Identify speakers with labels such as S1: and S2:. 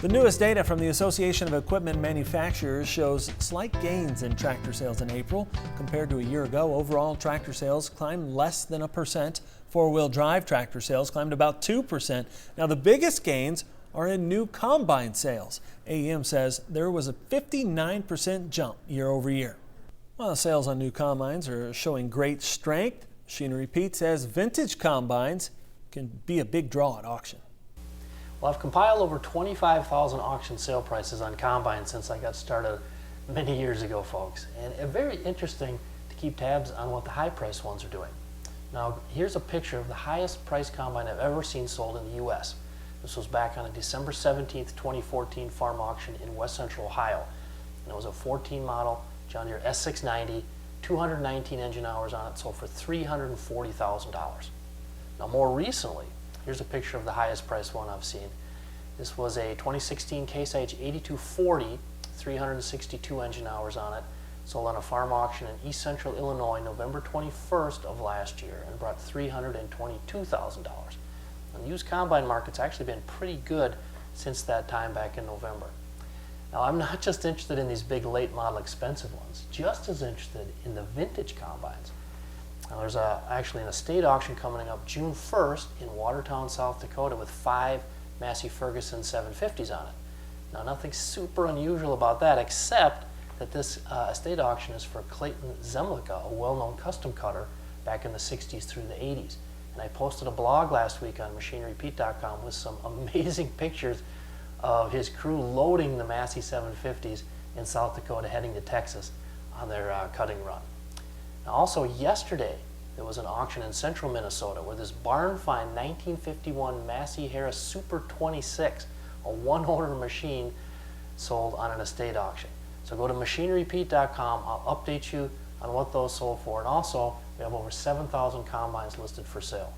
S1: The newest data from the Association of Equipment Manufacturers shows slight gains in tractor sales in April. Compared to a year ago, overall tractor sales climbed less than 1%. Four-wheel drive tractor sales climbed about 2%. Now, the biggest gains are in new combine sales. AEM says there was a 59% jump year over year. While sales on new combines are showing great strength, Machinery Pete says vintage combines can be a big draw at auction.
S2: Well, I've compiled over 25,000 auction sale prices on combines since I got started many years ago, folks. And it's very interesting to keep tabs on what the high-priced ones are doing. Now, here's a picture of the highest price combine I've ever seen sold in the U.S. This was back on a December 17th, 2014 farm auction in West Central Ohio. And it was a 14 model John Deere S690, 219 engine hours on it, sold for $340,000. Now, more recently, here's a picture of the highest priced one I've seen. This was a 2016 Case IH 8240, 362 engine hours on it, sold on a farm auction in East Central Illinois November 21st of last year and brought $322,000. The used combine market's actually been pretty good since that time back in November. Now, I'm not just interested in these big late model expensive ones, just as interested in the vintage combines. Now, there's actually an estate auction coming up June 1st in Watertown, South Dakota with 5 Massey Ferguson 750s on it. Now, nothing super unusual about that except that this estate auction is for Clayton Zemlicka, a well-known custom cutter back in the 60s through the 80s. And I posted a blog last week on MachineryPete.com with some amazing pictures of his crew loading the Massey 750s in South Dakota heading to Texas on their cutting run. Now, also yesterday, there was an auction in central Minnesota where this barn find 1951 Massey Harris Super 26, a one-owner machine, sold on an estate auction. So go to MachineryPete.com. I'll update you on what those sold for. And also, we have over 7,000 combines listed for sale.